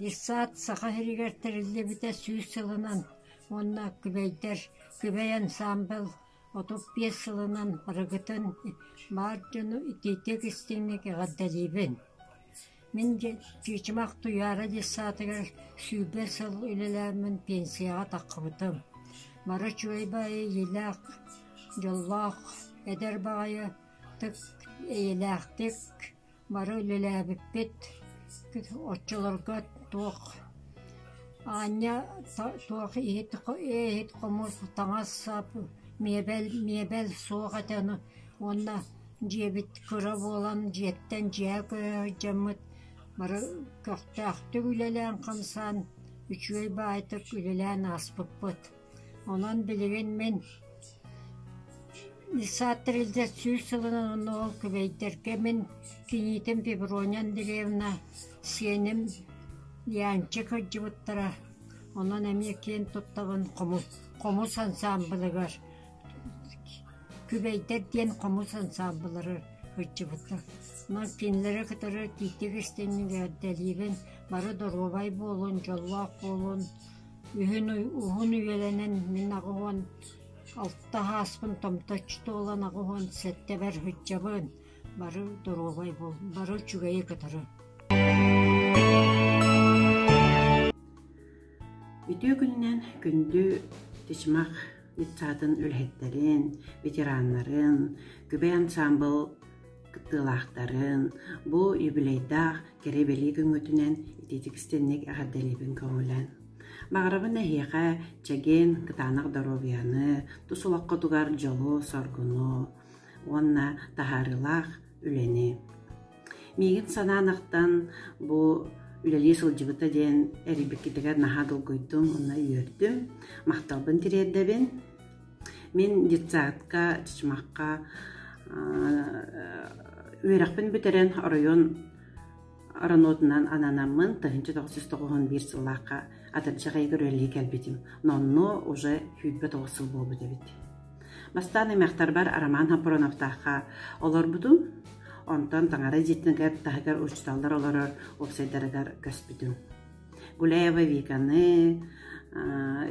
Исаат саха хиригер териллебите сүүс сылынан, онна күбейдер, күбей ансамбл, отуп 5 сылынан барыгытын марджыну итетек истемек гаддалибен. Мен чичмак туяра десатыгер сүүбе сыл үлелермен пенсияға таққыбытым. Мары чуайбайы елақ, жоллақ, эдер бағайы тык елақтек, мары үлеләбіппет, отчылырға тоқ. Аня тоқ ехет қомыр таңас сап, мебел соқ әтені, онна жебіт күрі болан, жеттен жек жамыт, мары көқтәқті үлелән қымсан, үчуай байтық үлелән аспып бұд. Онан білген мен Исааттырылда сүүс сылынан оны ол көбейдерге мен Кенитім Пебронян деревна сенім янчы көджібіттіра. Онан әмекен тұттағын қомус ансамбылығыр. Көбейдер ден қомус ансамбылығы көджібіттір. Онан кенлері қытыры титтік істеміге дәлейбен бары дұрғыбай болын, жоллақ болын. Ухун үйеленен мен ағуан алтта хаспын томточты olan ағуан сәтті бәр хүтчабын. Бары дұрғыбай болын, бары чүгейі қытыры. Үтіе күнінен күнді тешімақ итсатын үлхеттерін, ветеранларын, көбей ансамбл кыттылақтарын, бұ юбилейдақ керебелі күн өтінен итетікістеннек ағадделебін көңілен. Бағырабын әхеға чәген кытанақ даробияны, тусулаққа тугар жолу соргуну, онна тахарылақ үлені. Мегін сананақтан бұ үлелі сылжыбыта ден әрібеккетігер нахадыл көйдім, онна үйердім, мақталбын тиреддебін. Мен детсаатқа, чичмаққа үйерақпын бүтерен район аранотынан ананамын 1991 сылаққа атырчаға егір өлі кәлбетім. Нонно уже хүйтбет оғысыл болу дебет. Бастан әмәқтар бар Араман Хапуроновтаққа олар бұдым. Онтан таңары жеттіңгер тағығар ұчталдар оларыр опсайдарығар көспідім. Гуляева Виканы,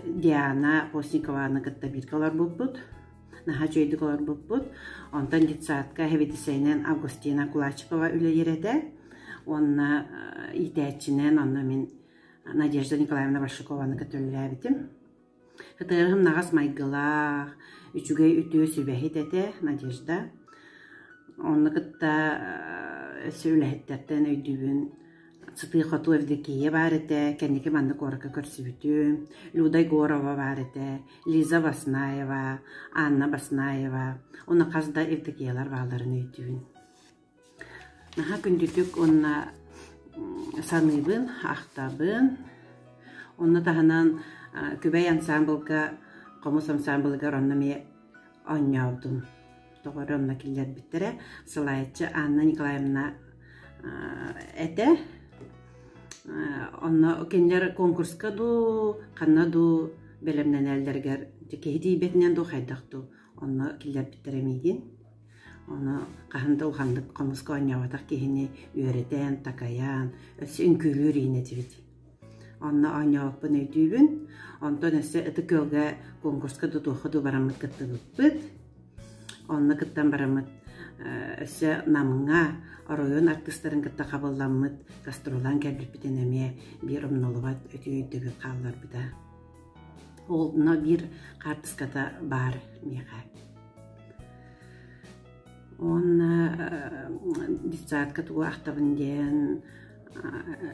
Диана Постникованы кітті біркалар бұд. Наха жөйдік олар бұд. Онтан детсаатқа хәбетісейнен Августина Кулачикова үлі ереде. Онна итәтчінен, онна мен Надежда Николаевна Вашикованы көтілі әбітім. Қытығым нағас майгылақ, үчүгей үтіе сүбәхет әті Надежда. Онны кытта сөйләһеттерден өйдүбүн Сытый Хоту Евдокия бар эте, кәнеке манны корка көрсүбүтү, Люда Егорова бар эте, Лиза Баснаева, Анна Баснаева, оны казда Евдокиялар балдарын өйдүбүн. Наха күндүтүк онна саныбын, ақтабын, онна таханан көбей ансамблга, комус ансамблга ронна ме оңняудым. Тоғырымна келер біттірі, сылайчы Анна Николаевна әті. Онна кендер конкурска ду, қанна ду, бәлемнен әлдергер, кейді бетінен ду қайдақты. Онна келер біттірі мейден. Онна қағында ұғандық қомысқа оңяватақ кейіне үйретен, такаян, өсі үнкөлі рейіне тевет. Онна оңявапын өйдейбін. Онтан өсі әті көлге конкурска ду тоқыду барамыт кітті бұппыд. Онны кыттан барамыт өсі намыңа оройон артыстарын кытта қабылламыт гастролан кәлбіппітен әме бір ұмнолуат өте өйдігі қалылар бұда. Олына бір қартыската бар меға. Онны детсаатқа туғы ақтабын ден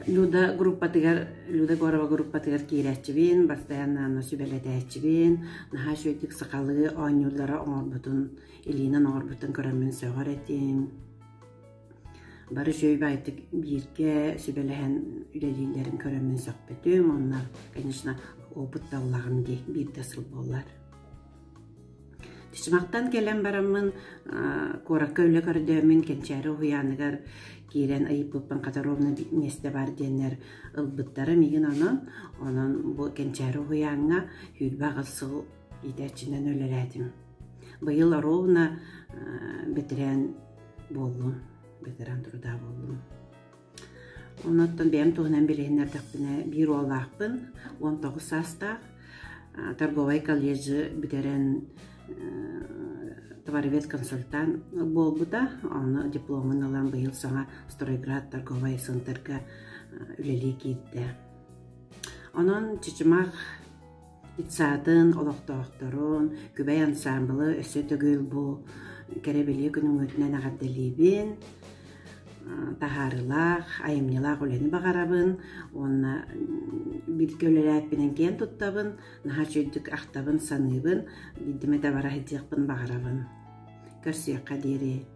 Люда Горова группатыгар киирәччибин, бастаянна сүбәләдәччибин, наха шөйтик сақалы оңюллара оңорбутун, илинан оңорбутун көрәмін сөғар әтим. Бары шөй байтык бирге сүбәләһән үләлилерін көрәмін сөқпетім, онна, конечно, опытта олағым де бирді сыл болар. Тишмақтан келен барамын, коракка үлі көрдемін, кенчәрі ұяныгар кирен айып бұппан қатаровна месте бар денер ылбыттары меген онын бұл кенчәрі ұяңа хүлбағы сыл етәчінен өлеләдім. Бұйыл ровна ветеран болдым, ветеран труда болдым. Онуттан бэм туһунан билиһиннэрдэхпинэ биир уолаахпын 19 саастаах торговой колледжи битерен товаровед консультант болбута. Оны дипломын алан быйыл саҥа Стройград торговой центрга үлели киитте. Онон чичимах итсаатын олохтоохторун күбэй ансамблы өссө төгүл бу керебелие күнүң өтүнен агадделиибин тахарылаах айымнылаах үлени багарабын, онна билкөлөрээппинен кен туттабын, наха чүйдүк ахтабын саныыбын, биддиме табара хидиякпын багарабын. Көрсүөкка дири.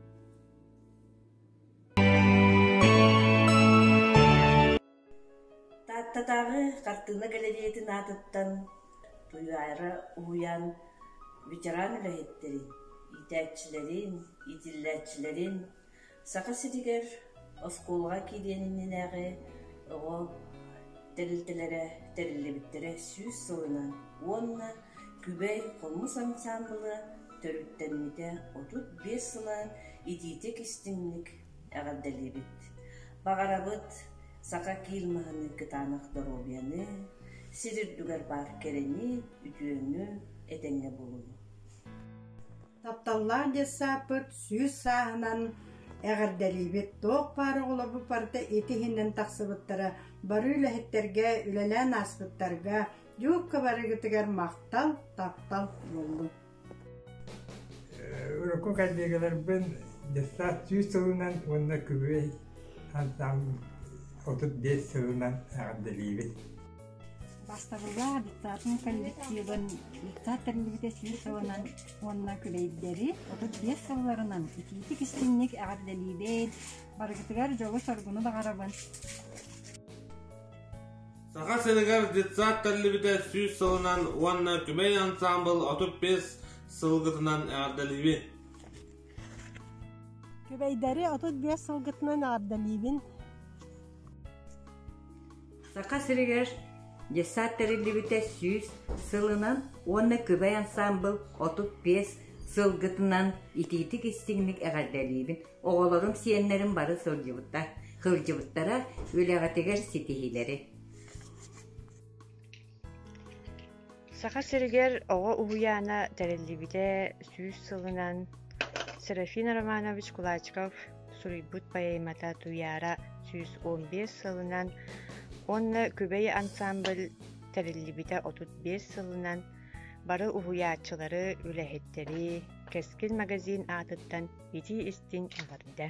Таттатагы картына галереятын атыттан туйайра уян ветеран үлэхеттерин, итәкчилерин, итилләтчилерин, сака сидигер осколга кидениннәге ого терилтелере терилебиттере сүз сылынан онна күбәй колмус ансамблы төрүттенмите 35 сылан идитек истинник агадделебит. Багарабыт сака килмаханы кытанак здоровьяны, сирирдүгер бар керени, үтүөңү этеңге болуну. Тапталлар десапыт сүз саһынан әгәрдәлибет тоқ пары олабы парта етихиннен тақсыбыттара бары үләхеттерге үләлән аспыттарға юққа барығытығар мақтал таптал болу. Уроку кәдегелер бен десат сүз сылынан онна күбей ансам 35 сылынан әгәрдәлибет. Бастабылга диктатын коллективын диктаторлыбыта сүз сылынан онна күбейдери 35 сылларынан ититик истинник агадделибет баргытыгар жолу соргуну багарабын. Саха сенегар диктаторлыбыта сүз сылынан онна күбей ансамбл 35 сылгытынан агадделибет. Күбейдери 35 сылгытынан агадделибин. Сака сиригер Десат терилибите сүз сылынан онна күбәй ансамбл 35 сылгытынан ититик истигник әгәдделибин. Оголорум сиеннерин бары сылжыбытта, хылжыбыттара үләгәтегер ситихилери. Саха сиригер ого уяна терилибите сүз сылынан Серафина Романович Кулачков сурибут поэмата туяра сүз 15 сылынан онна күбәй ансамбль терилибите 35 сылынан бары уһуяатчылары үлэһеттери кескин магазин атыттан ити истин агарды.